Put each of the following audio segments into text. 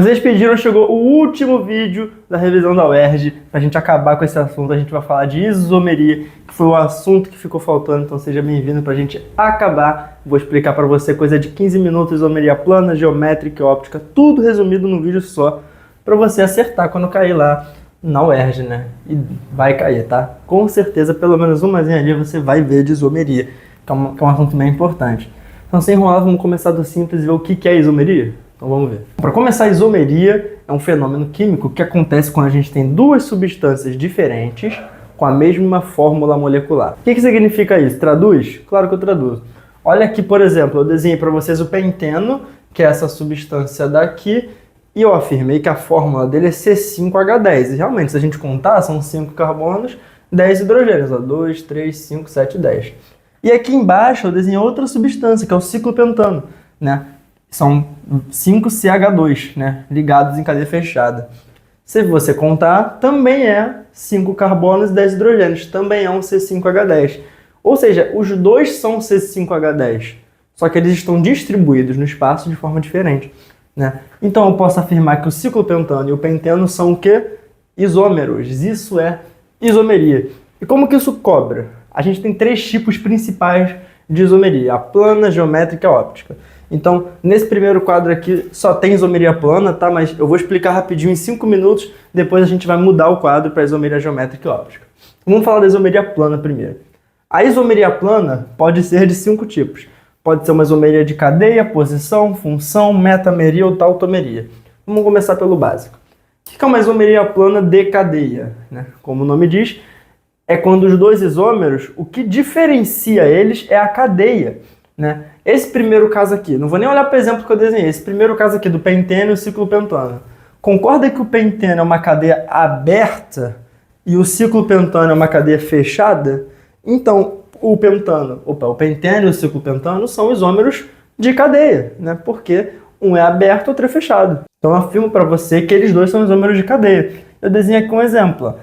Vocês pediram, chegou o último vídeo da revisão da UERJ. Pra gente acabar com esse assunto, a gente vai falar de isomeria, que foi o assunto que ficou faltando, então seja bem-vindo pra gente acabar. Vou explicar pra você coisa de 15 minutos, isomeria plana, geométrica e óptica, tudo resumido num vídeo só, pra você acertar quando cair lá na UERJ, né? E vai cair, tá? Com certeza, pelo menos umazinha ali você vai ver de isomeria, que é um assunto bem importante. Então, sem enrolar, vamos começar do simples e ver o que é isomeria? Então vamos ver. Para começar, a isomeria é um fenômeno químico que acontece quando a gente tem duas substâncias diferentes com a mesma fórmula molecular. O que significa isso? Traduz? Claro que eu traduzo. Olha aqui, por exemplo, eu desenhei para vocês o penteno, que é essa substância daqui, e eu afirmei que a fórmula dele é C5H10. E realmente, se a gente contar, são 5 carbonos, 10 hidrogênios. 2, 3, 5, 7, 10. E aqui embaixo eu desenhei outra substância, que é o ciclopentano, né? São 5CH2, né? Ligados em cadeia fechada. Se você contar, também é 5 carbonos e 10 hidrogênios. Também é um C5H10. Ou seja, os dois são C5H10. Só que eles estão distribuídos no espaço de forma diferente, né? Então eu posso afirmar que o ciclopentano e o penteno são o quê? Isômeros. Isso é isomeria. E como que isso cobra? A gente tem 3 tipos principais de isomeria: a plana, geométrica e a óptica. Então, nesse primeiro quadro aqui só tem isomeria plana, tá? Mas eu vou explicar rapidinho em 5 minutos, depois a gente vai mudar o quadro para isomeria geométrica e óptica. Vamos falar da isomeria plana primeiro. A isomeria plana pode ser de 5 tipos. Pode ser uma isomeria de cadeia, posição, função, metameria ou tautomeria. Vamos começar pelo básico. O que é uma isomeria plana de cadeia, né? Como o nome diz, é quando os dois isômeros, o que diferencia eles é a cadeia, né? Esse primeiro caso aqui, não vou nem olhar para o exemplo que eu desenhei, esse primeiro caso aqui do penteno e o ciclopentano. Concorda que o penteno é uma cadeia aberta e o ciclopentano é uma cadeia fechada? Então, o penteno e o ciclopentano são isômeros de cadeia, né? Porque um é aberto, outro é fechado. Então, eu afirmo para você que eles dois são isômeros de cadeia. Eu desenhei aqui um exemplo,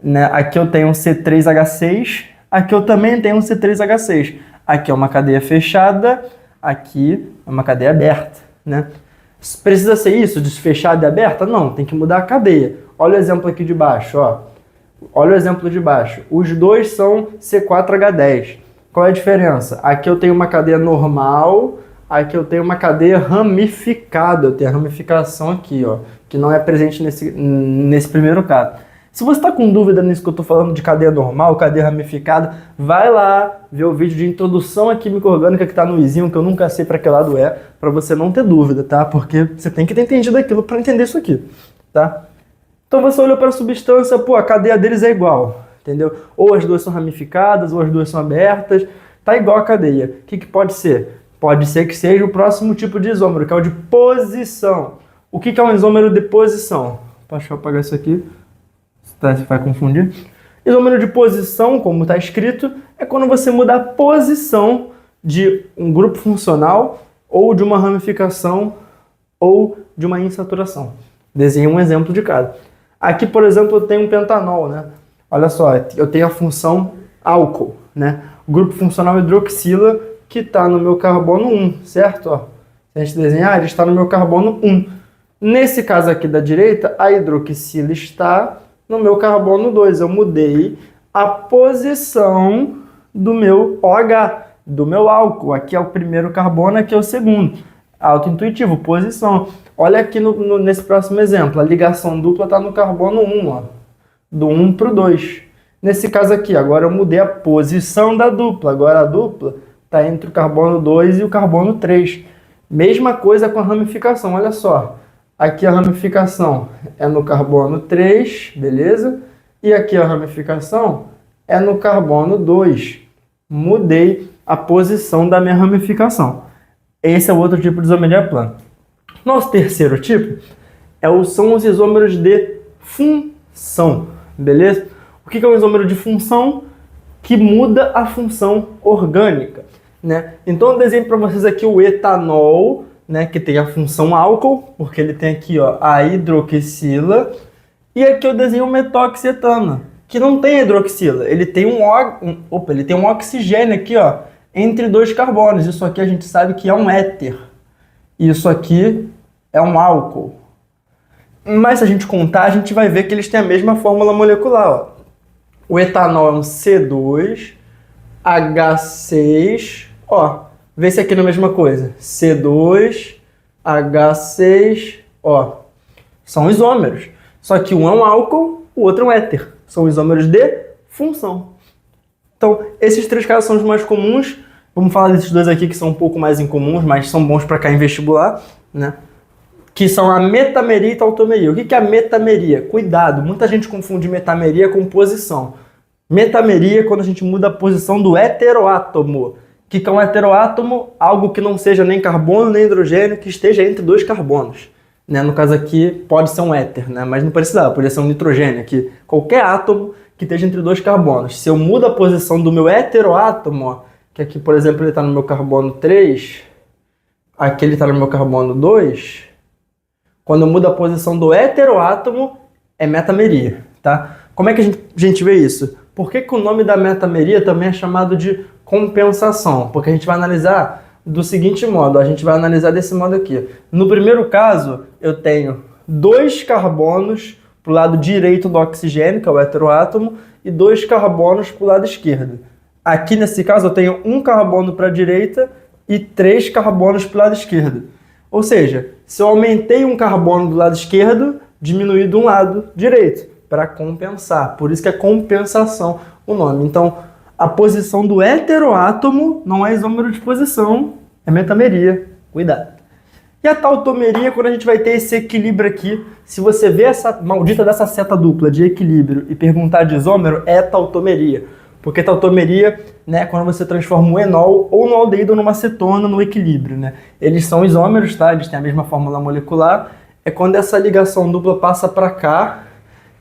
né? Aqui eu tenho um C3H6, aqui eu também tenho um C3H6. Aqui é uma cadeia fechada, aqui é uma cadeia aberta, né? Precisa ser isso, de fechada e aberta? Não, tem que mudar a cadeia. Olha o exemplo aqui de baixo, ó. Olha o exemplo de baixo. Os dois são C4H10. Qual é a diferença? Aqui eu tenho uma cadeia normal, aqui eu tenho uma cadeia ramificada. Eu tenho a ramificação aqui, ó, que não é presente nesse primeiro caso. Se você está com dúvida nisso que eu estou falando de cadeia normal, cadeia ramificada, vai lá ver o vídeo de introdução à química orgânica que está no izinho, que eu nunca sei para que lado é, para você não ter dúvida, tá? Porque você tem que ter entendido aquilo para entender isso aqui, tá? Então você olhou para a substância, pô, a cadeia deles é igual, entendeu? Ou as duas são ramificadas, ou as duas são abertas, tá igual a cadeia. O que pode ser? Pode ser que seja o próximo tipo de isômero, que é o de posição. O que é um isômero de posição? Deixa eu apagar isso aqui. Você vai confundir. Isômero de posição, como está escrito, é quando você muda a posição de um grupo funcional ou de uma ramificação ou de uma insaturação. Desenhe um exemplo de cada. Aqui, por exemplo, eu tenho um pentanol, né? Olha só, eu tenho a função álcool, né? O grupo funcional hidroxila, que está no meu carbono 1, certo? Ó, se a gente desenhar, ele está no meu carbono 1. Nesse caso aqui da direita, a hidroxila está no meu carbono 2, eu mudei a posição do meu OH, do meu álcool. Aqui é o primeiro carbono, aqui é o segundo. Autointuitivo, posição. Olha aqui nesse próximo exemplo, a ligação dupla está no carbono 1, ó, do 1 para o 2. Nesse caso aqui, agora eu mudei a posição da dupla, agora a dupla está entre o carbono 2 e o carbono 3. Mesma coisa com a ramificação, olha só. Aqui a ramificação é no carbono 3, beleza? E aqui a ramificação é no carbono 2. Mudei a posição da minha ramificação. Esse é o outro tipo de isomeria plana. Nosso terceiro tipo são os isômeros de função, beleza? O que é um isômero de função? Que muda a função orgânica, né? Então eu desenho para vocês aqui o etanol, né, que tem a função álcool, porque ele tem aqui, ó, a hidroxila, e aqui eu desenho o metoxietano, que não tem hidroxila, ele tem ele tem um oxigênio aqui, ó, entre dois carbonos. Isso aqui a gente sabe que é um éter. Isso aqui é um álcool. Mas se a gente contar, a gente vai ver que eles têm a mesma fórmula molecular. Ó. O etanol é um C2H6, ó, vê se aqui não é a mesma coisa. C2H6O. São isômeros. Só que um é um álcool, o outro é um éter. São isômeros de função. Então, esses três casos são os mais comuns. Vamos falar desses dois aqui que são um pouco mais incomuns, mas são bons para cair em vestibular, né? Que são a metameria e tautomeria. O que é a metameria? Cuidado, muita gente confunde metameria com posição. Metameria é quando a gente muda a posição do heteroátomo. O que é um heteroátomo? Algo que não seja nem carbono nem hidrogênio, que esteja entre dois carbonos. Né? No caso aqui, pode ser um éter, né? Mas não precisava, poderia ser um nitrogênio aqui. Qualquer átomo que esteja entre dois carbonos. Se eu mudo a posição do meu heteroátomo, ó, que aqui, por exemplo, ele está no meu carbono 3, aqui ele está no meu carbono 2, quando eu mudo a posição do heteroátomo, é metameria, tá? Como é que a gente vê isso? Por que o nome da metameria também é chamado de compensação? Porque a gente vai analisar do seguinte modo, a gente vai analisar desse modo aqui. No primeiro caso, eu tenho 2 carbonos para o lado direito do oxigênio, que é o heteroátomo, e 2 carbonos para o lado esquerdo. Aqui nesse caso eu tenho 1 carbono para a direita e 3 carbonos para o lado esquerdo. Ou seja, se eu aumentei um carbono do lado esquerdo, diminui do lado direito, para compensar. Por isso que é compensação o nome. Então, a posição do heteroátomo não é isômero de posição, é metameria. Cuidado. E a tautomeria, quando a gente vai ter esse equilíbrio aqui, se você vê essa maldita dessa seta dupla de equilíbrio e perguntar de isômero, é tautomeria. Porque tautomeria, né, quando você transforma o enol ou no aldeído ou numa cetona no equilíbrio, né? Eles são isômeros, tá? Eles têm a mesma fórmula molecular. É quando essa ligação dupla passa para cá,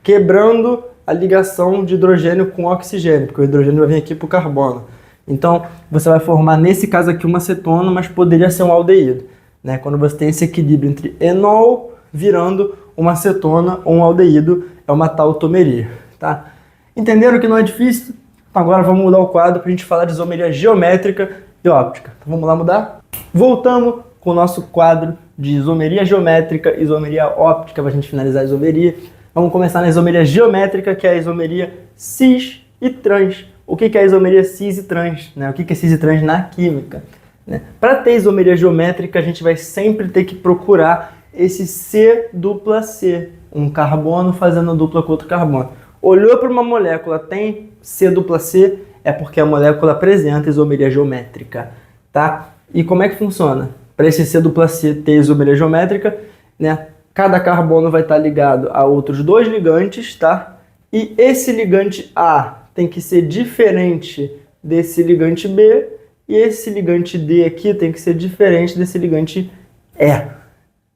quebrando a ligação de hidrogênio com oxigênio, porque o hidrogênio vai vir aqui para o carbono. Então, você vai formar, nesse caso aqui, uma cetona, mas poderia ser um aldeído, né? Quando você tem esse equilíbrio entre enol virando uma cetona ou um aldeído, é uma tautomeria, tá? Entenderam que não é difícil? Então agora vamos mudar o quadro para a gente falar de isomeria geométrica e óptica. Então vamos lá mudar? Voltamos com o nosso quadro de isomeria geométrica e isomeria óptica para a gente finalizar a isomeria. Vamos começar na isomeria geométrica, que é a isomeria cis e trans. O que é a isomeria cis e trans? Né? O que é cis e trans na química? Né? Para ter isomeria geométrica, a gente vai sempre ter que procurar esse C dupla C, um carbono fazendo dupla com outro carbono. Olhou para uma molécula, tem C dupla C, é porque a molécula apresenta isomeria geométrica, tá? E como é que funciona? Para esse C dupla C ter isomeria geométrica, né? Cada carbono vai estar ligado a outros 2 ligantes, tá? E esse ligante A tem que ser diferente desse ligante B, e esse ligante D aqui tem que ser diferente desse ligante E.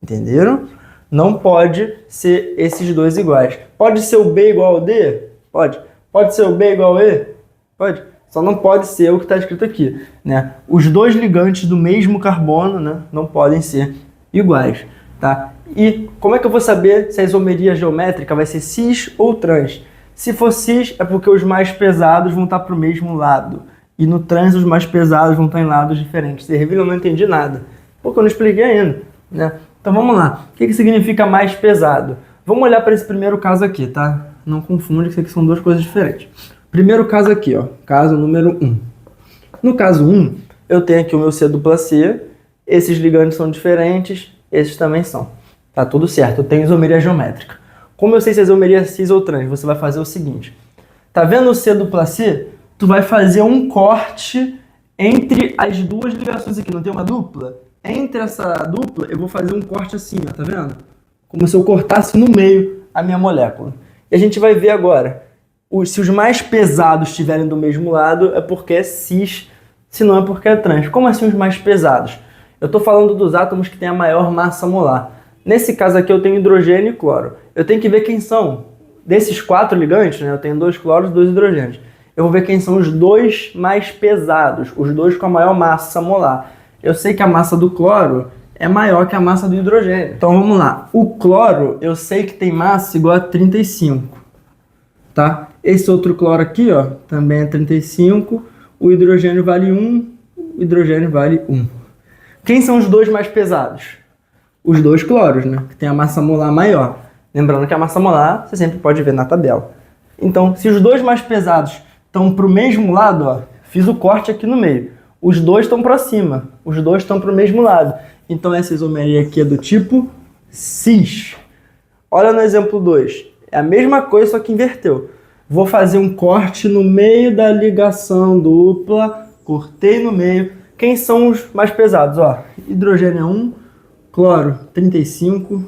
Entenderam? Não pode ser esses dois iguais. Pode ser o B igual ao D? Pode. Pode ser o B igual ao E? Pode. Só não pode ser o que está escrito aqui, né? Os 2 ligantes do mesmo carbono, né, não podem ser iguais, tá? E como é que eu vou saber se a isomeria geométrica vai ser cis ou trans? Se for cis, é porque os mais pesados vão estar para o mesmo lado. E no trans, os mais pesados vão estar em lados diferentes. Você revira, eu não entendi nada. Porque eu não expliquei ainda, né? Então vamos lá. O que significa mais pesado? Vamos olhar para esse primeiro caso aqui, tá? Não confunde, que isso aqui são 2 coisas diferentes. Primeiro caso aqui, ó. Caso número 1. No caso 1, eu tenho aqui o meu C dupla C. Esses ligantes são diferentes, esses também são. Tá tudo certo, eu tenho isomeria geométrica. Como eu sei se a isomeria é cis ou trans, você vai fazer o seguinte. Tá vendo o C dupla C? Tu vai fazer um corte entre as 2 ligações aqui. Não tem uma dupla? Entre essa dupla, eu vou fazer um corte assim, ó, tá vendo? Como se eu cortasse no meio a minha molécula. E a gente vai ver agora. Se os mais pesados estiverem do mesmo lado, é porque é cis, se não é porque é trans. Como assim os mais pesados? Eu estou falando dos átomos que têm a maior massa molar. Nesse caso aqui eu tenho hidrogênio e cloro. Eu tenho que ver quem são. Desses 4 ligantes, né, eu tenho 2 cloros e 2 hidrogênios. Eu vou ver quem são os 2 mais pesados, os 2 com a maior massa molar. Eu sei que a massa do cloro é maior que a massa do hidrogênio. Então vamos lá. O cloro, eu sei que tem massa igual a 35. Tá? Esse outro cloro aqui, ó, também é 35. O hidrogênio vale 1. O hidrogênio vale 1. Quem são os 2 mais pesados? Os 2 cloros, né? Que tem a massa molar maior. Lembrando que a massa molar você sempre pode ver na tabela. Então, se os dois mais pesados estão para o mesmo lado, ó, fiz o corte aqui no meio. Os dois estão para cima, os dois estão para o mesmo lado. Então, essa isomeria aqui é do tipo cis. Olha no exemplo 2. É a mesma coisa, só que inverteu. Vou fazer um corte no meio da ligação dupla. Cortei no meio. Quem são os mais pesados? Ó, hidrogênio é 1, cloro 35,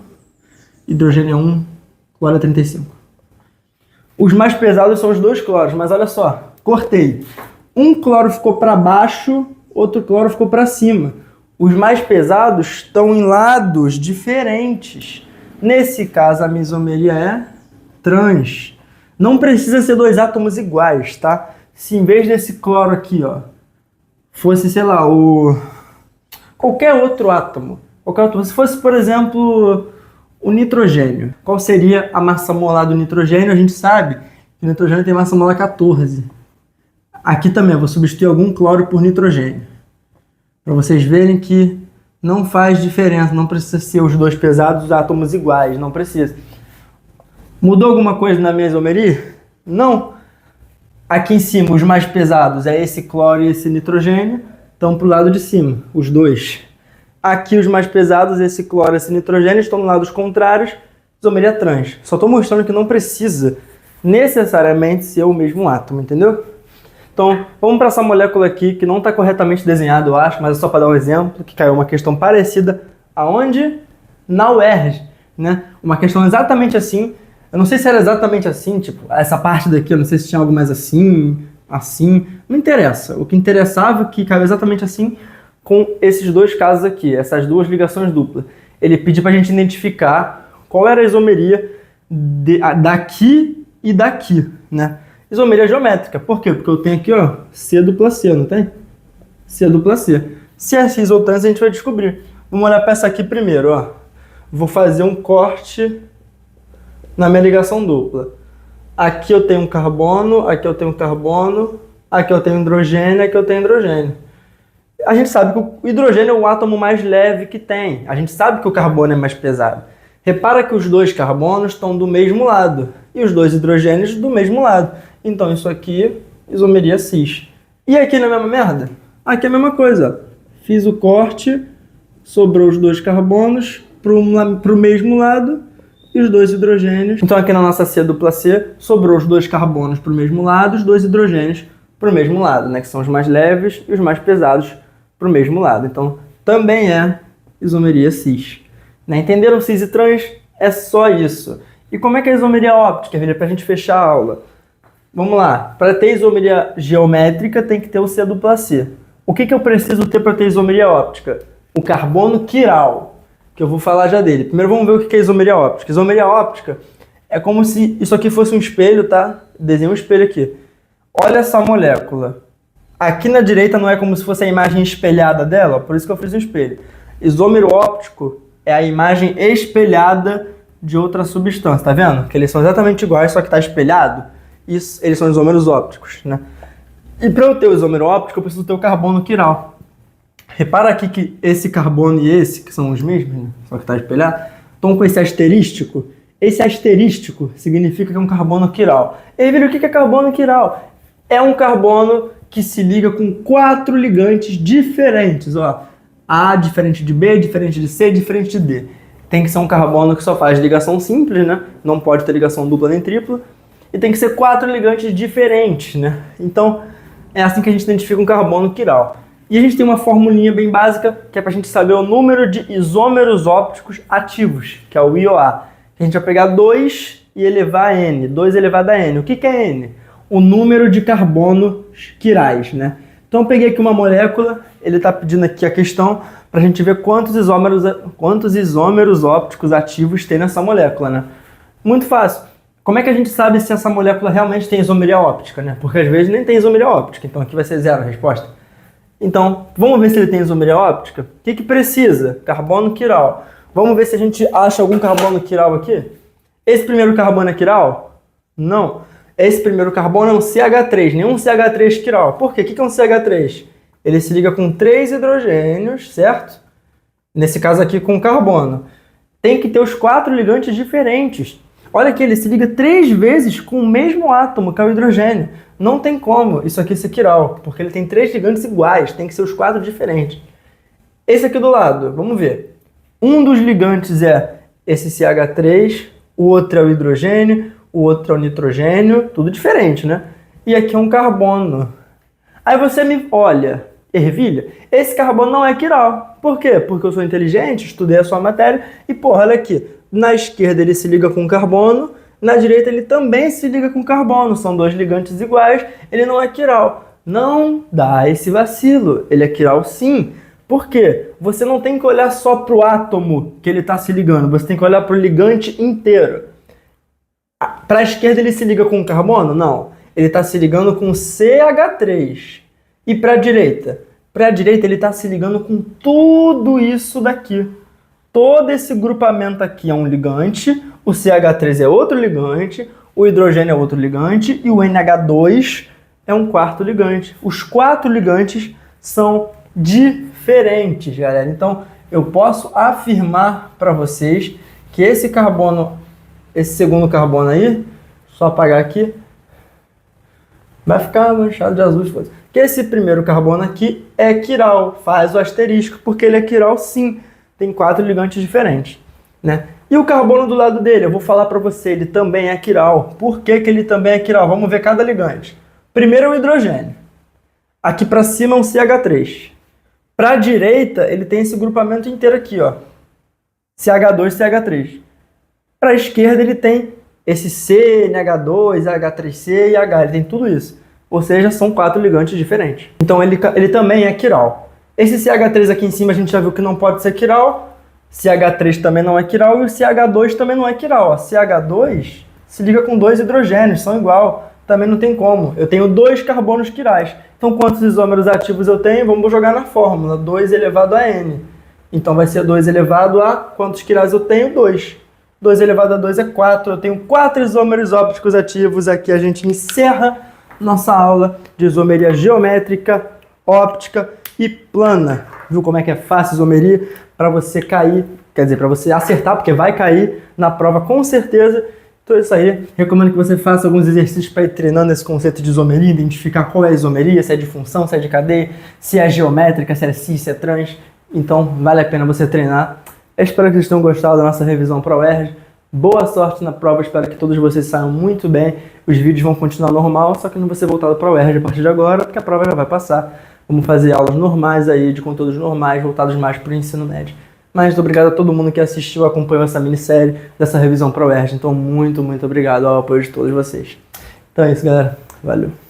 hidrogênio é 1, cloro é 35. Os mais pesados são os dois cloros, mas olha só, cortei. Um cloro ficou para baixo, outro cloro ficou para cima. Os mais pesados estão em lados diferentes. Nesse caso, a isomeria é trans. Não precisa ser dois átomos iguais, tá? Se em vez desse cloro aqui, ó, fosse, sei lá, qualquer outro átomo. Se fosse, por exemplo, o nitrogênio. Qual seria a massa molar do nitrogênio? A gente sabe que o nitrogênio tem massa molar 14. Aqui também eu vou substituir algum cloro por nitrogênio. Para vocês verem que não faz diferença, não precisa ser os dois pesados, os átomos iguais, não precisa. Mudou alguma coisa na minha isomeria? Não. Aqui em cima, os mais pesados é esse cloro e esse nitrogênio, estão para o lado de cima, os dois. Aqui os mais pesados, esse cloro e esse nitrogênio, estão nos lados contrários, isomeria trans. Só estou mostrando que não precisa necessariamente ser o mesmo átomo, entendeu? Então, vamos para essa molécula aqui, que não está corretamente desenhada, eu acho, mas é só para dar um exemplo, que caiu uma questão parecida. Aonde? Na UERJ, né? Uma questão exatamente assim. Eu não sei se era exatamente assim, tipo, essa parte daqui, eu não sei se tinha algo mais assim, assim. Não interessa. O que interessava é que caiu exatamente assim com esses dois casos aqui, essas duas ligações duplas. Ele pediu para a gente identificar qual era a isomeria daqui e daqui, né? Isomeria geométrica. Por quê? Porque eu tenho aqui, ó, C dupla C, não tem? C dupla C. Se é cis ou trans, a gente vai descobrir. Vamos olhar para essa aqui primeiro, ó. Vou fazer um corte na minha ligação dupla. Aqui eu tenho um carbono, aqui eu tenho um carbono, aqui eu tenho hidrogênio, aqui eu tenho hidrogênio. A gente sabe que o hidrogênio é o átomo mais leve que tem. A gente sabe que o carbono é mais pesado. Repara que os dois carbonos estão do mesmo lado e os dois hidrogênios do mesmo lado. Então isso aqui, isomeria cis. E aqui na mesma merda? Aqui é a mesma coisa. Fiz o corte, sobrou os dois carbonos para o mesmo lado e os dois hidrogênios. Então aqui na nossa C dupla C, sobrou os dois carbonos para o mesmo lado, os dois hidrogênios para o mesmo lado, né? Que são os mais leves e os mais pesados para o mesmo lado. Então também é isomeria cis. Né? Entenderam cis e trans? É só isso. E como é que é a isomeria óptica, para a gente fechar a aula? Vamos lá. Para ter isomeria geométrica tem que ter o C dupla C. O que eu preciso ter para ter isomeria óptica? O carbono quiral, que eu vou falar já dele. Primeiro vamos ver o que é isomeria óptica. Isomeria óptica é como se isso aqui fosse um espelho, tá? Desenho um espelho aqui. Olha essa molécula. Aqui na direita não é como se fosse a imagem espelhada dela, por isso que eu fiz um espelho. Isômero óptico é a imagem espelhada de outra substância, tá vendo? Que eles são exatamente iguais, só que está espelhado. Isso, eles são isômeros ópticos, né? E para eu ter o isômero óptico, eu preciso ter o carbono quiral. Repara aqui que esse carbono e esse, que são os mesmos, né? Só que está espelhado, estão com esse asterístico. Esse asterístico significa que é um carbono quiral. E aí, o que é carbono quiral? É um carbono que se liga com 4 ligantes diferentes, ó. A diferente de B, diferente de C, diferente de D. Tem que ser um carbono que só faz ligação simples, né? Não pode ter ligação dupla nem tripla. E tem que ser 4 ligantes diferentes, né? Então, é assim que a gente identifica um carbono quiral. E a gente tem uma formulinha bem básica, que é pra gente saber o número de isômeros ópticos ativos, que é o IOA. A gente vai pegar 2 e elevar a N. 2 elevado a N. O que é N? O número de carbonos quirais, né? Então eu peguei aqui uma molécula, ele está pedindo aqui a questão para a gente ver quantos isômeros ópticos ativos tem nessa molécula, né? Muito fácil. Como é que a gente sabe se essa molécula realmente tem isomeria óptica, né? Porque às vezes nem tem isomeria óptica, então aqui vai ser 0 a resposta. Então, vamos ver se ele tem isomeria óptica? O que precisa? Carbono quiral. Vamos ver se a gente acha algum carbono quiral aqui. Esse primeiro carbono é quiral? Não. Esse primeiro carbono é um CH3, nenhum CH3 quiral. Por quê? O que é um CH3? Ele se liga com 3 hidrogênios, certo? Nesse caso aqui com carbono. tem que ter os 4 ligantes diferentes. Olha que ele se liga 3 vezes com o mesmo átomo, que é o hidrogênio. Não tem como isso aqui ser quiral, porque ele tem 3 ligantes iguais, tem que ser os 4 diferentes. Esse aqui do lado, vamos ver. Um dos ligantes é esse CH3, o outro é o hidrogênio, o outro é o nitrogênio, tudo diferente, né? E aqui é um carbono. Aí você me olha, ervilha, esse carbono não é quiral. Por quê? Porque eu sou inteligente, estudei a sua matéria e, porra, olha aqui. Na esquerda ele se liga com carbono, na direita ele também se liga com carbono. São 2 ligantes iguais, ele não é quiral. Não dá esse vacilo, ele é quiral sim. Por quê? Você não tem que olhar só para o átomo que ele está se ligando, você tem que olhar para o ligante inteiro. Para a esquerda ele se liga com carbono? Não. Ele está se ligando com CH3. E para a direita? Para a direita ele está se ligando com tudo isso daqui. Todo esse grupamento aqui é um ligante, o CH3 é outro ligante, o hidrogênio é outro ligante e o NH2 é um quarto ligante. Os 4 ligantes são diferentes, galera. Então, eu posso afirmar para vocês que esse carbono, esse segundo carbono aí, só apagar aqui, vai ficar manchado de azul, que esse primeiro carbono aqui é quiral, faz o asterisco, porque ele é quiral sim, tem 4 ligantes diferentes, né? E o carbono do lado dele, eu vou falar para você, ele também é quiral. Por que que ele também é quiral? Vamos ver cada ligante. Primeiro é o hidrogênio. Aqui para cima é um CH3. Para a direita, ele tem esse grupamento inteiro aqui, ó. CH2, CH3. Para a esquerda, ele tem esse C, NH2, H3C e H. Ele tem tudo isso. Ou seja, são 4 ligantes diferentes. Então, ele também é quiral. Esse CH3 aqui em cima, a gente já viu que não pode ser quiral. CH3 também não é quiral. E o CH2 também não é quiral. A CH2 se liga com 2 hidrogênios, são igual. Também não tem como. Eu tenho 2 carbonos quirais. Então, quantos isômeros ativos eu tenho? Vamos jogar na fórmula. 2 elevado a N. Então, vai ser 2 elevado a... Quantos quirais eu tenho? 2. 2 elevado a 2 é 4. Eu tenho 4 isômeros ópticos ativos. Aqui a gente encerra nossa aula de isomeria geométrica, óptica e plana. Viu como é que é fácil isomeria? Para você cair, quer dizer, para você acertar, porque vai cair na prova com certeza. Então é isso aí. Recomendo que você faça alguns exercícios para ir treinando esse conceito de isomeria, identificar qual é a isomeria, se é de função, se é de cadeia, se é geométrica, se é cis, se é trans. Então vale a pena você treinar. Eu espero que vocês tenham gostado da nossa revisão para o UERJ. Boa sorte na prova, espero que todos vocês saiam muito bem. Os vídeos vão continuar normal, só que não vai ser voltado para o UERJ a partir de agora, porque a prova já vai passar. Vamos fazer aulas normais aí, de conteúdos normais, voltados mais para o ensino médio. Mas muito obrigado a todo mundo que assistiu, acompanhou essa minissérie dessa revisão para o UERJ. Então, muito obrigado ao apoio de todos vocês. Então é isso, galera. Valeu.